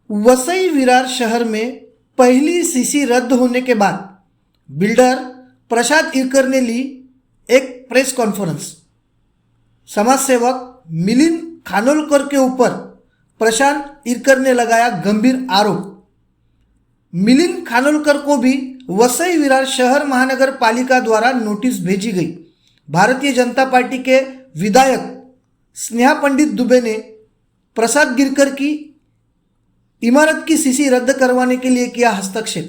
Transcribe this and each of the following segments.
वसई विरार शहर में पहली सीसी रद्द होने के बाद बिल्डर प्रशांत इरकर ने ली एक प्रेस कॉन्फ्रेंस। समाज सेवक मिलिंद खानोलकर के ऊपर प्रशांत इरकर ने लगाया गंभीर आरोप। मिलिंद खानोलकर को भी वसई विरार शहर महानगर पालिका द्वारा नोटिस भेजी गई। भारतीय जनता पार्टी के विधायक स्नेहा पंडित दुबे ने प्रसाद गिरकर की इमारत की सीसी रद्द करवाने के लिए किया हस्तक्षेप।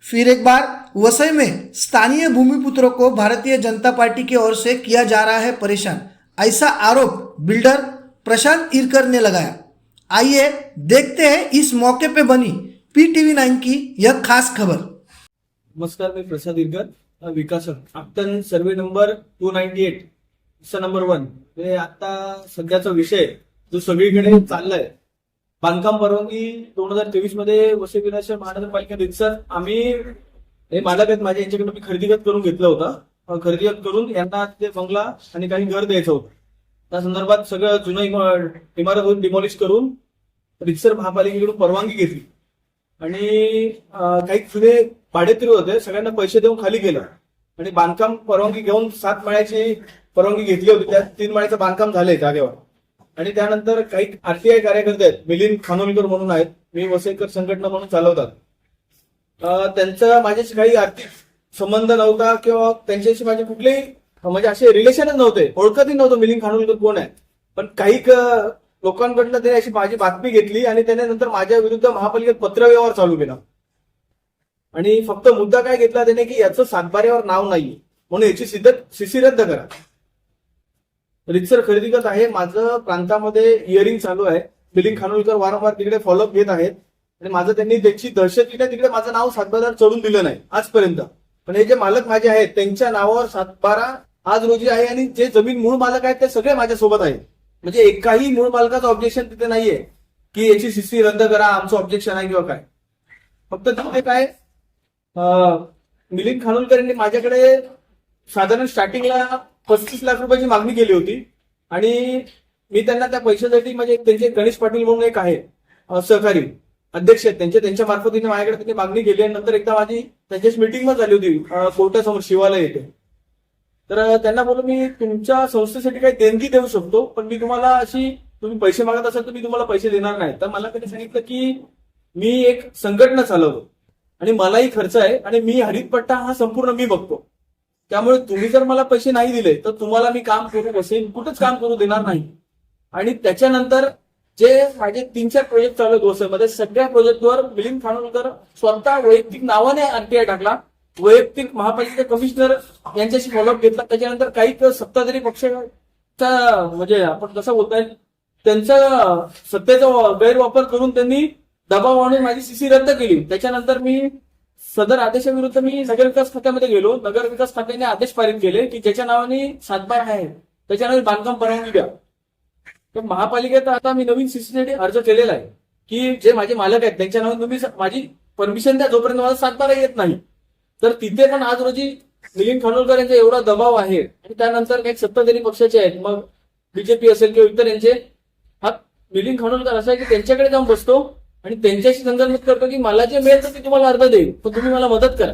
फिर एक बार वसई में स्थानीय भूमिपुत्रों को भारतीय जनता पार्टी की ओर से किया जा रहा है परेशान, ऐसा आरोप बिल्डर प्रशांत इरकर ने लगाया। आइए देखते हैं इस मौके पे बनी PTV9 की यह खास खबर। नमस्कार, मी प्रसाद इरकर, विकासक आप्तन सर्वे नंबर 298 हिस्सा नंबर 1। हे आता सध्याचा विषय जो सगळीकडे चाललाय, बांधकाम परवानगी 2023 मध्ये वसई विरार शहर महानगरपालिका रितसर आम्ही हे मालक आहेत माझ्या, यांच्याकडे मी खरेदीगत करून घेतलं होतं। खरेदीगत करून यांना ते बंगला आणि काही घर द्यायचं होतं। त्या संदर्भात सगळं जुनं इमारत डिमॉलिश करून रितसर महापालिकेकडून परवानगी घेतली आणि काही जुने भाडेकरी होते, सगळ्यांना पैसे देऊन खाली केलं आणि बांधकाम परवानगी घेऊन 7 माळ्याची परवानगी घेतली होती। त्या 3 माळ्याचं बांधकाम झालंय जागेवर। आणि त्यानंतर काही RTI कार्यकर्ते आहेत, मिलिंद खानोलकर म्हणून आहेत, मी वसईकर संघटना म्हणून चालवतात। त्यांचा माझ्याशी काही आर्थिक संबंध नव्हता किंवा त्यांच्याशी माझे कुठलेही म्हणजे असे रिलेशनच नव्हते, ओळखतही नव्हतं मिलिंद खानोलकर कोण आहे। पण काही लोकांकडनं ते अशी माझी बातमी घेतली आणि त्याने नंतर माझ्या विरुद्ध महापालिकेत पत्रव्यवहार चालू केला आणि फक्त मुद्दा काय घेतला त्याने की याचं सातबाऱ्यावर नाव नाही म्हणून याची सीसी रद्द करा। रितसर खरेदीगत आहे, माझं प्रांतामध्ये हिअरिंग चालू आहे। मिलिंद खानोलकर वारंवार तिकडे फॉलोअप घेत आहेत आणि माझं त्यांनी त्याची दहशतीने तिकडे माझं नाव सातबाऱ्यावर चढून दिलं नाही आजपर्यंत। पण हे जे मालक माझे आहेत त्यांच्या नावावर सातबारा आज रोजी आहे आणि जे जमीन मूळ मालक आहेत ते सगळे माझ्यासोबत आहेत। म्हणजे एकाही मूळ मालकाचं ऑब्जेक्शन तिथे नाहीये की याची सीसी रद्द करा, आमचं ऑब्जेक्शन आहे किंवा काय। फक्त तिथे काय मिलिंद खानोलकर यांनी माझ्याकडे साधारण स्टार्टिंगला 35 लाख रुपयाची मागणी केली होती आणि मी त्यांना त्या पैशासाठी म्हणजे त्यांचे गणेश पाटील म्हणून एक आहे सहकारी अध्यक्ष आहेत त्यांच्या मार्फतीने माझ्याकडे त्यांनी मागणी केली आणि नंतर एकदा माझी त्यांच्याशी मीटिंग पण झाली होती कोर्टासमोर शिवालय येथे। तर त्यांना बोललो मी तुमच्या संस्थेसाठी काही देणगी देऊ शकतो, पण मी तुम्हाला अशी तुम्ही पैसे मागत असाल तर मी तुम्हाला पैसे देणार नाही। तर मला त्यांनी सांगितलं की मी एक संघटना चालवतो आणि मलाही खर्च आहे आणि मी हरितपट्टा हा संपूर्ण मी बघतो, त्यामुळे तुम्ही जर मला पैसे नाही दिले तर तुम्हाला मी काम करू बसेन, कुठंच काम करू देणार नाही। आणि त्याच्यानंतर जे माझे 3-4 प्रोजेक्ट चालू आहेत वसईमध्ये, सगळ्या प्रोजेक्टवर मिलिंद खानोलकर स्वतः वैयक्तिक नावाने RTI टाकला, वैयक्तिक महापालिका कमिशनर यांच्याशी फॉलोअप घेतला। त्याच्यानंतर काही सत्ताधारी पक्षाचा म्हणजे आपण कसं बोलताय त्यांचा सत्तेचा गैरवापर करून त्यांनी दबाव आणून माझी सीसी रद्द केली। त्याच्यानंतर मी सदर आदेशाविरुद्ध मी नगरविकास खात्यामध्ये गेलो। नगरविकास खात्याने आदेश पारित केले की ज्याच्या नावाने सातबारा आहे त्याच्या नावाने बांधकाम परवानगी द्या। तर महापालिकेत आता मी नवीन सीसीसाठी अर्ज केलेला आहे की जे माझे मालक आहेत त्यांच्या नावाने तुम्ही माझी परमिशन द्या जोपर्यंत मला सातबारा येत नाही। तर तिथे पण आज रोजी मिलिंद खानोलकर यांचा एवढा दबाव आहे आणि त्यानंतर काही सत्ताधारी पक्षाचे आहेत, मग BJP असेल किंवा इतर यांचे, हा मिलिंद खानोलकर असा आहे की त्यांच्याकडे जाऊन बसतो आणि त्यांच्याशी संगनमत करतो की मला जे मिळेल तर ते तुम्हाला अर्ध देईल, पण तुम्ही मला मदत करा।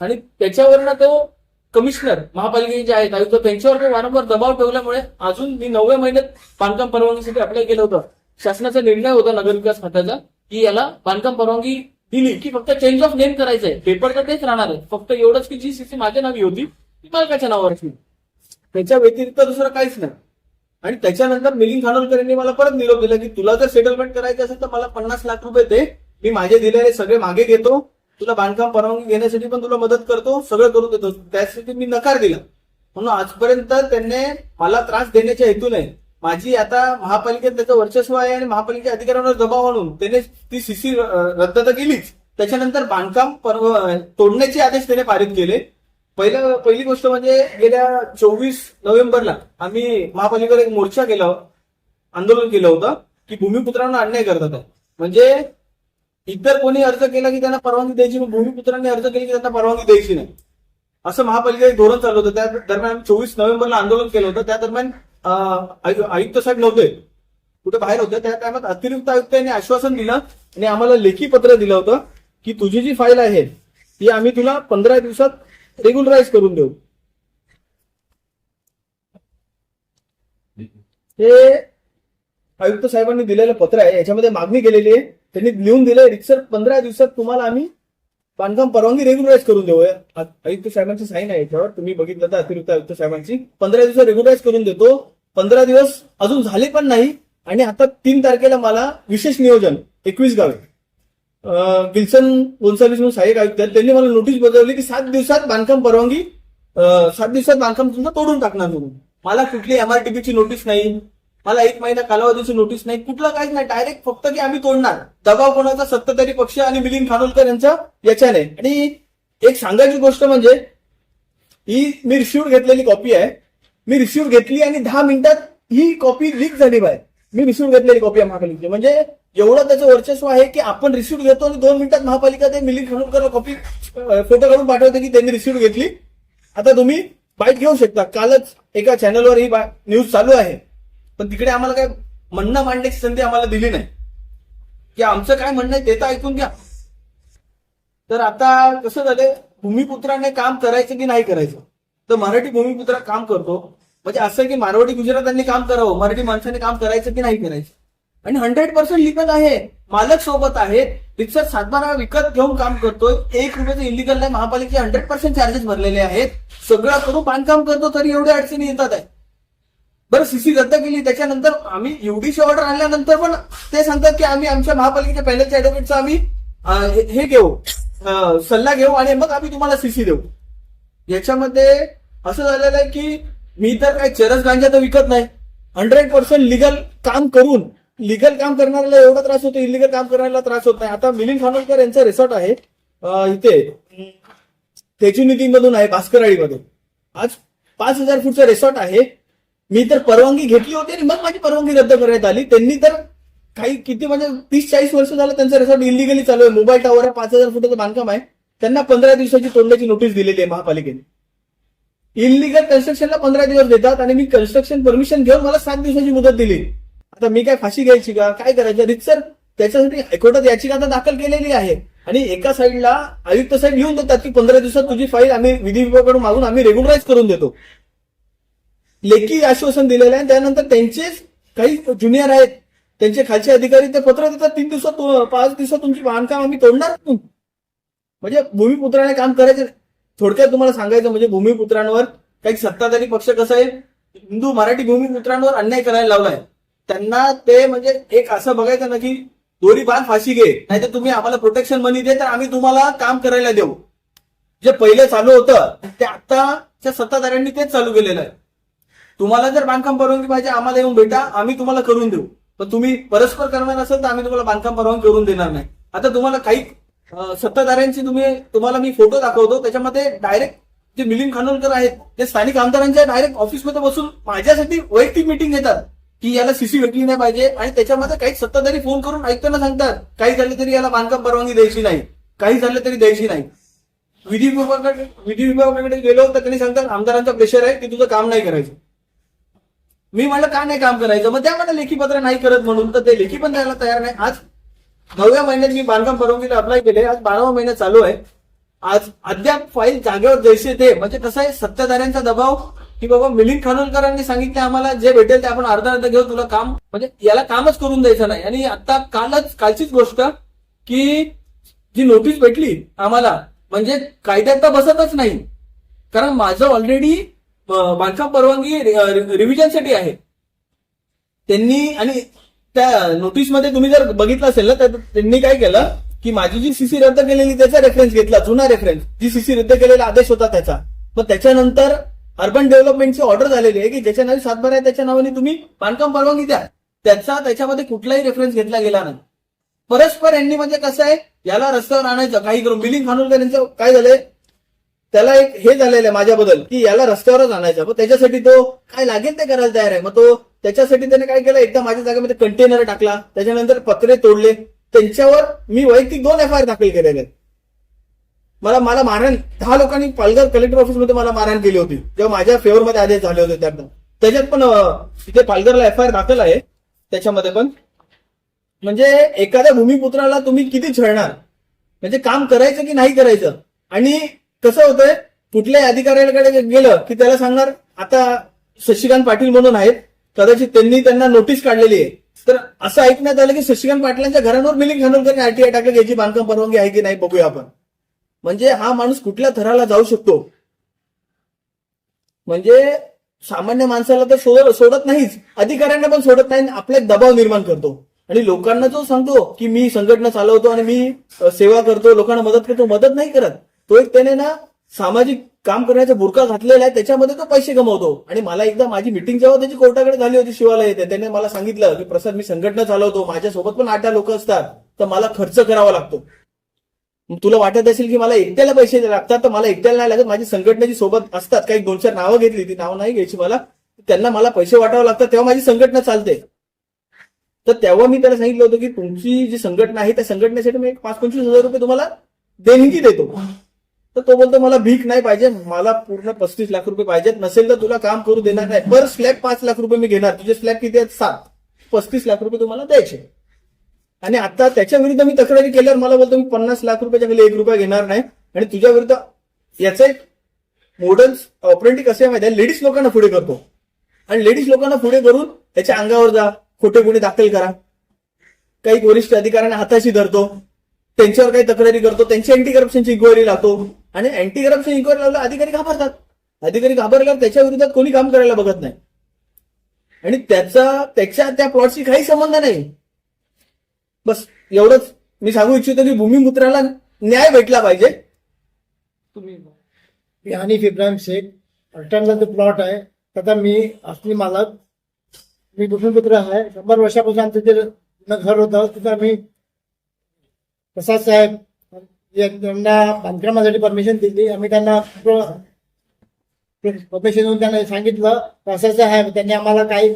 आणि त्याच्यावरनं तो कमिशनर महापालिकेचे जे आहेत आयुक्त त्यांच्यावर तो वारंवार दबाव ठेवल्यामुळे अजून मी 9व्या महिन्यात बांधकाम परवानगीसाठी अप्लाय केलं होतं। शासनाचा निर्णय होता नगरविकास खात्याचा की याला बांधकाम परवानगी दिली की फक्त चेंज ऑफ नेम करायचंय, पेपर तर तेच राहणार आहे, फक्त एवढंच की जी सीसी माझ्या नावी होती ती मालकाच्या नावावर असली, त्याच्या व्यतिरिक्त दुसरं काहीच नाही। आणि त्याच्यानंतर मिलिंद खानोलकर यांनी मला परत निरोप दिला की तुला जर सेटलमेंट करायचं असेल तर मला 50 लाख रुपये दे, मी माझे दिलेले सगळे मागे घेतो, तुला बांधकाम परवानगी घेण्यासाठी पण तुला मदत करतो, सगळं करून देतो। त्यासाठी मी नकार दिला। म्हणून आजपर्यंत त्यांनी मला त्रास देण्याच्या हेतूने माझी आता महापालिकेत त्याचं वर्चस्व आहे आणि महापालिकेच्या अधिकाऱ्यांवर दबाव आणून त्याने ती सीसी रद्द तर केलीच, त्याच्यानंतर बांधकाम तोडण्याचे आदेश त्याने पारित केले। पहिली गोष्ट म्हणजे गेल्या 24 नोव्हेंबरला आम्ही महापालिकेवर एक मोर्चा केला, आंदोलन केलं होतं की भूमिपुत्रांना अन्याय करतात आहे। म्हणजे इतर कोणी अर्ज केला की त्यांना परवानगी द्यायची, भूमिपुत्रांनी अर्ज केले की त्यांना परवानगी द्यायची नाही, असं महापालिकेचं धोरण चालू होतं। त्या दरम्यान 24 नोव्हेंबरला आंदोलन केलं होतं। त्या दरम्यान आयुक्त साहेब नव्हते, कुठे बाहेर होतं, त्या टायमात अतिरिक्त आयुक्तांनी आश्वासन दिलं आणि आम्हाला लेखी पत्र दिलं होतं की तुझी जी फाईल आहे ती आम्ही तुला 15 दिवसात रेग्युलराईज करून देऊ. हे आयुक्त साहेबांनी दिलेलं पत्र आहे, याच्यामध्ये मागणी केलेली आहे. त्यांनी लिहून दिलंय रितसर 15 दिवसात तुम्हाला आम्ही बांधकाम परवानगी रेग्युलराईज करून देऊ. आयुक्त साहेबांची साईन आहे याच्यावर, तुम्ही बघितलं तर अतिरिक्त आयुक्त साहेबांची. 15 दिवसात रेग्युलराईज करून देतो. 15 दिवस अजून झाले पण नाही आणि आता 3 तारखेला मला विशेष नियोजन 21 गावे गिल्सन गोन्साल्विस म्हणून सहाय्यक आयुक्त आहेत, त्यांनी मला नोटीस बजावली की 7 दिवसात बांधकाम परवानगी 7 दिवसात बांधकाम तुमचं तोडून टाकणार तुम्ही. मला कुठली एमआरटीपीची नोटीस नाही, मला 1 महिना कालावधीची नोटीस नाही, कुठलं काहीच नाही. डायरेक्ट फक्त की आम्ही तोडणार. दबाव कोणाचा? सत्ताधारी पक्ष आणि मिलिंद खानोलकर यांच्या याच्याने. आणि एक सांगायची गोष्ट म्हणजे ही मी रिसिव्ह घेतलेली कॉपी आहे. मी रिसिव्ह घेतली आणि 10 मिनिटात ही कॉपी लीक झाली बाहेर. मी रिसिव्ह घेतलेली कॉपी आहे महापालिकेची. म्हणजे एवढं त्याचं वर्चस्व आहे की आपण रिसिव्ह घेतो आणि 2 मिनिटात महापालिका ते मिलिंद खानोलकर कॉपी फोटो काढून पाठवते की त्यांनी रिसिव्ह घेतली. आता तुम्ही बाईट घेऊ शकता. कालच एका चॅनलवर ही न्यूज चालू आहे, पण तिकडे आम्हाला काय म्हणणं मांडण्याची संधी आम्हाला दिली नाही की आमचं काय म्हणणं आहे ते तर ऐकून घ्या. तर आता कसं झालंय, भूमिपुत्राने काम करायचं की नाही करायचं, तर मराठी भूमिपुत्र काम करतो. म्हणजे असं की मारवाडी गुजरातांनी काम करावं, मराठी माणसाने काम करायचं की नाही करायचं. आणि 100% लिगल आहे, मालक सोबत आहे, रिक्षा 7-12 विकत घेऊन काम करतोय. 1 रुपयाचं इलिगल नाही. महापालिकेचे 100% चार्जेस भरलेले आहेत. सगळं करून बांधकाम करतो तरी एवढ्या अडचणी येतात आहे. बरं, सीसी रद्द केली त्याच्यानंतर आम्ही एवढीशी ऑर्डर आणल्यानंतर पण ते सांगतात की आम्ही आमच्या महापालिकेच्या पॅनलच्या ऍडव्होकेटचा आम्ही हे घेऊ, सल्ला घेऊ आणि मग आम्ही तुम्हाला सीसी देऊ. याच्यामध्ये असं झालेलं आहे की मी तर काय चरस गांजा तर विकत नाही. 100% लिगल काम करून लिगल काम करणाऱ्याला एवढा त्रास होतो, इलिगल काम करणाऱ्याला त्रास होत नाही. आता मिलिंद खानोलकर यांचं रिसॉर्ट आहे इथे तेजुनिधी मधून आहे, भास्करवाडीमध्ये. आज 5000 फूटचं रिसॉर्ट आहे. मी तर परवानगी घेतली होती आणि मग माझी परवानगी रद्द करण्यात आली. त्यांनी तर काही किती म्हणजे 30-40 वर्ष झालं त्यांचं रिसॉर्ट इलिगली चालू आहे. मोबाईल टावर आहे, 5000 फुटाचं बांधकाम आहे. त्यांना 15 दिवसाची तोडण्याची नोटीस दिलेली आहे महापालिकेने. इलिगल कन्स्ट्रक्शनला 15 दिवस देतात आणि मी कन्स्ट्रक्शन परमिशन घेऊन मला 7 दिवसाची मुदत दिली. आता मी काय फाशी घ्यायची का, काय करायचं? रितसर त्याच्यासाठी हायकोर्टात याचिका आता दाखल केलेली आहे आणि एका साईडला आयुक्त साहेब लिहून देतात की 15 दिवसात तुझी फाईल आम्ही विधी विभागाकडून मागून आम्ही रेग्युलराईज करून देतो. लेखी आश्वासन दिलेलं आहे. त्यानंतर त्यांचेच काही ज्युनियर आहेत, त्यांचे खालचे अधिकारी ते पत्र देतात 3 दिवसात 5 दिवसात तुमची बांधकाम आम्ही तोडणार. म्हणजे भूमिपुत्राने काम करायचं. थोडक्यात तुम्हाला सांगायचं म्हणजे भूमिपुत्रांवर काही सत्ताधारी पक्ष कसं आहे, हिंदू मराठी भूमिपुत्रांवर अन्याय करायला लावलाय. त्यांना ते म्हणजे एक असं बघायचं ना की दोरी बांध फाशी घे, नाहीतर तुम्ही आम्हाला प्रोटेक्शन मनी दे तर आम्ही तुम्हाला काम करायला देऊ. जे पहिले चालू होतं ते आताच्या सत्ताधाऱ्यांनी तेच चालू केलेलं आहे. तुम्हाला जर बांधकाम परवानगी पाहिजे आम्हाला येऊन भेटा, आम्ही तुम्हाला करून देऊ. पण तुम्ही परस्पर करणार असेल तर आम्ही तुम्हाला बांधकाम परवानगी करून देणार नाही. आता तुम्हाला काही सत्ताधाऱ्यांची तुम्हाला मी फोटो दाखवतो. त्याच्यामध्ये डायरेक्ट जे मिलिंद खानोलकर आहेत ते स्थानिक आमदारांच्या डायरेक्ट ऑफिसमध्ये बसून माझ्यासाठी वैयक्तिक मीटिंग घेतात की याला सीसी भेटली नाही पाहिजे. आणि त्याच्यामध्ये काही सत्ताधारी फोन करून आयुक्तांना सांगतात काही झालं तरी याला बांधकाम परवानगी द्यायची नाही, काही झालं तरी द्यायची नाही. विधी विभागाकडे गेलो तर त्यांनी सांगतात आमदारांचा प्रेशर आहे की तुझं काम नाही करायचं. मी म्हणलं का नाही काम करायचं, मग त्या मला लेखी पत्र नाही करत म्हणून, तर ते लेखी पण द्यायला तयार नाही. आज 9व्या महिन्यात मी बांधकाम परवानगीला अप्लाय केले, आज 12वा महिना चालू आहे. आज अद्याप फाईल जागेवर जैसे ते. म्हणजे कसं आहे, सत्ताधाऱ्यांचा दबाव की बाबा मिलिंद खानोलकरांनी सांगितले आम्हाला जे भेटेल ते आपण अर्धा घेऊ, तुला काम म्हणजे याला कामच करून द्यायचं नाही. आणि आता कालचीच गोष्ट की जी नोटीस भेटली आम्हाला म्हणजे कायद्यात तर बसतच नाही, कारण माझं ऑलरेडी बांधकाम परवानगी रिव्हिजनसाठी आहे. त्यांनी आणि त्या नोटीसमध्ये तुम्ही जर बघितलं असेल ना तर त्यांनी काय केलं की माझी जी सीसी रद्द केलेली त्याचा रेफरन्स घेतला, जुना रेफरन्स, जी सीसी रद्द केलेला आदेश होता त्याचा. मग त्याच्यानंतर अर्बन डेव्हलपमेंटची ऑर्डर झालेली आहे की ज्याच्या नावे 7/12 आहे त्याच्या नावाने तुम्ही बांधकाम परवानगी द्या. त्याच्यामध्ये कुठलाही रेफरन्स घेतला गेला नाही. परस्पर यांनी म्हणजे कसं आहे, याला रस्त्यावर आणायचं काही करून. मिलिंद खानोलकर यांचं काय झालंय, त्याला एक हे झालेलं आहे माझ्याबद्दल की याला रस्त्यावरच आणायचं. मग त्याच्यासाठी तो काय लागेल ते करायला तयार आहे. मग तो त्याच्यासाठी त्याने काय केलं, एकदा माझ्या जागेमध्ये कंटेनर टाकला, त्याच्यानंतर पत्रे तोडले. त्यांच्यावर मी वैयक्तिक 2 FIR दाखल केलेले आहेत. मला मारहाण 10 लोकांनी पालघर कलेक्टर ऑफिसमध्ये मला मारहाण केली होती जेव्हा माझ्या फेवरमध्ये आदेश झाले होते. त्याच्यात पण तिथे पालघरला FIR दाखल आहे. त्याच्यामध्ये पण म्हणजे एखाद्या भूमिपुत्राला तुम्ही किती छळणार, म्हणजे काम करायचं की नाही करायचं. आणि कसं होतंय, कुठल्याही अधिकाऱ्याकडे गेलं की त्याला सांगणार, आता शशिकांत पाटील म्हणून आहेत, कदाचित त्यांना नोटीस काढलेली आहे, तर असं ऐकण्यात आलं की शशिकांत पाटलांच्या घरांवर मिलिंद खानोलकरने आरटीआय टाकलं की याची बांधकाम परवानगी आहे की नाही बघूया आपण. म्हणजे हा माणूस कुठल्या थराला जाऊ शकतो. म्हणजे सामान्य माणसाला तर सोडत नाहीच, अधिकाऱ्यांना पण सोडत नाही, आपला एक दबाव निर्माण करतो. आणि लोकांना जो सांगतो की मी संघटना चालवतो आणि मी सेवा करतो, लोकांना मदत करतो, मदत नाही करत. तो एक त्याने ना सामाजिक काम करण्याचा बुरका घातलेला आहे, त्याच्यामध्ये तो पैसे कमवतो. आणि मला एकदा माझी मिटिंग जेव्हा त्याची कोर्टाकडे झाली होती शिवालय येते, त्याने मला सांगितलं की प्रसाद, मी संघटना चालवतो, माझ्यासोबत पण 8 लोक असतात, तर मला खर्च करावा लागतो. तुला वाटत असेल की मला एकट्याला पैसे लागतात, तर मला एकट्याला नाही लागत, माझी संघटनेची सोबत असतात. काही 2-4 नावं घेतली, ती नावं नाही घ्यायची मला, त्यांना मला पैसे वाटावे लागतात, तेव्हा माझी संघटना चालते. तर तेव्हा मी त्याला सांगितलं होतं की तुमची जी संघटना आहे त्या संघटनेसाठी मी 5-25 हजार रुपये तुम्हाला देणगी देतो. तर तो बोलतो मला भीक नाही पाहिजे, मला पूर्ण 35 लाख रुपये पाहिजेत, नसेल तर तुला काम करू देणार नाही. पर स्लॅब 5 लाख रुपये मी घेणार, तुझे स्लॅब किती आहेत 7, 35 लाख रुपये तुम्हाला द्यायचे. आणि आता त्याच्या विरुद्ध मी तक्रारी केल्यावर मला बोलतो मी 50 लाख रुपयाच्या खाली 1 रुपया घेणार नाही. आणि तुझ्या विरुद्ध याचं एक मॉडर्न ऑपरेटिंग कसं आहे माहिती आहे, लेडीज लोकांना पुढे करतो. आणि लेडीज लोकांना पुढे करून त्याच्या अंगावर जा, खोटे गुन्हे दाखल करा, काही वरिष्ठ अधिकाऱ्यांना हाताशी धरतो, त्यांच्यावर काही तक्रारी करतो, त्यांची अँटी करप्शनची इन्क्वायरी लावतो. आणि अँटी करप्शन इन्क्वायरी लावला अधिकारी घाबरतात. अधिकारी घाबरल्यावर त्याच्या विरोधात कोणी काम करायला बघत नाही. आणि त्याच्या त्या प्लॉटशी काही संबंध नाही. बस एवढंच मी सांगू इच्छितो की भूमिपुत्राला न्याय भेटला पाहिजे. मी हनीफ इब्राहिम शेख, अल्टनला जो प्लॉट आहे त्याचा मी असली मालक, मी भूमिपुत्र आहे. 100 वर्षापासून आमचं जे घर होतं तिथं मी प्रसाद साहेब त्यांना बांधकामासाठी परमिशन दिली. आम्ही त्यांना परमिशन देऊन त्यांना सांगितलं प्रसाद आहे, त्यांनी आम्हाला काही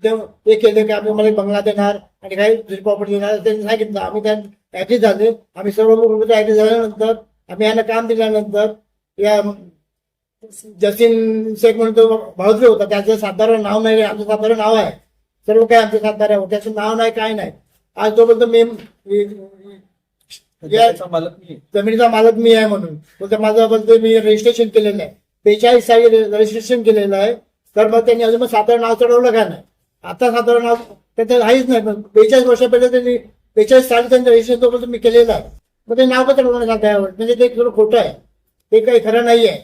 हे केले की आम्ही मला बंगला देणार आणि काही दुसरी प्रॉपर्टी देणार त्यांनी सांगितलं. आम्ही त्यांना ऍग्री झाले. आम्ही सर्व ऍग्री झाल्यानंतर आम्ही यांना काम दिल्यानंतर या जसीन शेख म्हणून तो भाऊजी होता, त्याचं साधारण नाव नाही, आमचं साधारण नाव आहे, सर्व काही आमचे साधारण आहे, त्याचं नाव नाही काय नाही. आज तो बोलतो मी जमिनीचा मालक मी आहे म्हणून बोलतो. माझं बोलतो मी रजिस्ट्रेशन केलेलं आहे, 42 साली रजिस्ट्रेशन केलेलं आहे. तर मग त्यांनी अजून मग साधारण नाव चढवलं का नाही, आता साधारण नाव त्याचं काहीच नाही. पण 42 वर्ष पहिले त्यांनी 42 साली त्यांचं रजिस्ट्रेशन बोलतो मी केलेलं आहे, मग ते नाव का चढवलं जातं यावर, म्हणजे ते थोडं खोटं आहे, ते काही खरं नाही आहे.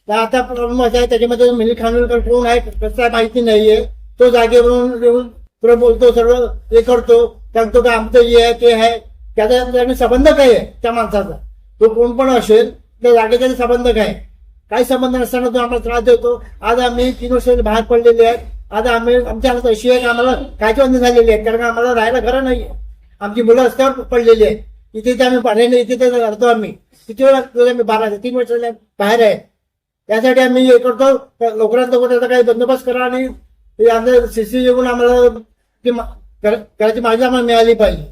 तर आता प्रॉब्लेम असा आहे त्याच्यामध्ये मिलिंद खानोलकर कोण आहे कसं माहिती नाहीये. तो जागेवरून येऊन तुला बोलतो, सर्व हे करतो, सांगतो का आमचं हे आहे ते आहे. त्याचा संबंध काय आहे त्या माणसाचा, तो कोण पण असेल त्या जागेचा संबंध काय, काही संबंध नसताना तो आम्हाला त्रास देतो. आज आम्ही 3 वर्ष बाहेर पडलेले आहेत. आज आम्ही आमच्या हातात अशी आहे की आम्हाला कायची बंदी झालेली आहे, कारण आम्हाला राहायला घरं नाही. आमची मुलं रस्त्यावर पडलेली आहेत, इथे आम्ही पाण्याने इथे राहतो. आम्ही किती वेळा आम्ही 3 वर्ष बाहेर आहे. त्यासाठी आम्ही हे करतो लवकरात लवकर त्याचा काही बंदोबस्त करा आणि आमच्या सीसी येऊन आम्हाला करायची माहिती आम्हाला मिळाली पाहिजे.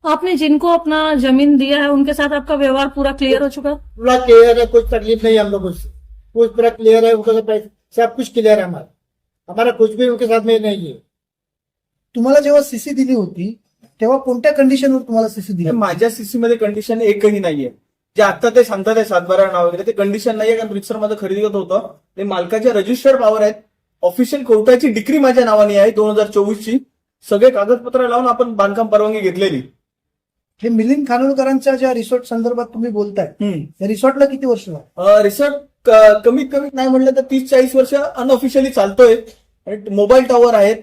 आपने जिनको अपना जमीन दिया है उनके साथ आपका व्यवहार पूरा क्लियर हो चुका है? पूरा क्लियर है, कुछ तकलीफ नहीं है हम लोगों से, कुछ पूरा क्लियर है, उनका सब कुछ क्लियर है. हमारा कुछ भी उनके साथ में नहीं है. तुम्हाला जेव्हा सीसी दिली होती तेव्हा कोणत्या कंडिशनवर तुम्हाला सीसी दिली? माझ्या सीसी मध्ये कंडिशन एकही नाहीये. जे आता ते सांगतात आहे 7/12 नाव वगैरे, ते कंडिशन नाहीये. कारण रितसर माझं खरेदी होतं, ते मालकाच्या रजिस्टर्ड पावर आहेत. ऑफिशियल कोर्टाची डिग्री माझ्या नावाने आहे 2024ची. सगळे कागदपत्र लावून आपण बांधकाम परवानगी घेतलेली. हे मिलिंद खानोलकरांच्या ज्या रिसॉर्ट संदर्भात तुम्ही बोलताय, या रिसॉर्टला किती वर्ष झाली? रिसॉर्ट कमीत कमी नाही म्हटलं तर 30-40 वर्ष अनऑफिशियली चालतोय. मोबाईल टॉवर आहेत,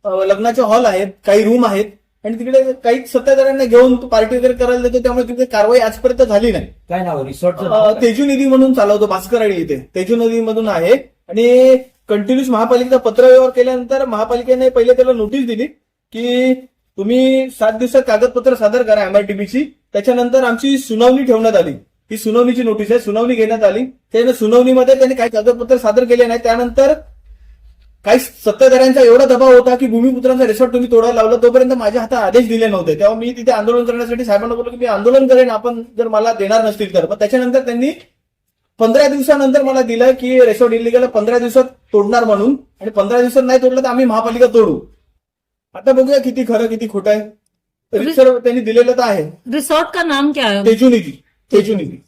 लग्नाचे हॉल आहेत, काही रूम आहेत, आणि तिकडे काही सत्ताधाऱ्यांना घेऊन पार्टी वगैरे करायला देतो. त्यामुळे तिथे कारवाई आजपर्यंत झाली नाही. काय नाव रिसॉर्ट? तेजू निधी म्हणून चालवतो भास्करवाडी इथे, तेजू नदी मधून आहे. आणि कंटिन्युअस महापालिकेचा पत्रव्यवहार केल्यानंतर महापालिकेने पहिले त्याला नोटीस दिली की तुम्ही 7 दिवसात कागदपत्र सादर करा एमआरटीबीची. त्याच्यानंतर आमची सुनावणी ठेवण्यात आली. ही सुनावणीची नोटीस आहे, सुनावणी घेण्यात आली. त्याने सुनावणीमध्ये त्यांनी काही कागदपत्र सादर केले नाही. त्यानंतर काही सत्ताधाऱ्यांचा एवढा दबाव होता की भूमिपुत्रांचा रिसॉर्ट तुम्ही तोडायला लावला, तोपर्यंत माझ्या हातात आदेश दिले नव्हते. तेव्हा मी तिथे आंदोलन करण्यासाठी साहेबांना बोललो की मी आंदोलन करेन आपण जर मला देणार नसतील तर. पण त्याच्यानंतर त्यांनी 15 दिवसानंतर मला दिलं की रिसॉर्ट इलिगल 15 दिवसात तोडणार म्हणून, आणि 15 दिवसात नाही तोडलं तर आम्ही महापालिका तोडू. आता बघूया किती खरं किती खोटं आहे. रीतसर त्यांनी दिलेलं तर आहे. रिसोर्ट का नाम क्या है? तेजू निधी.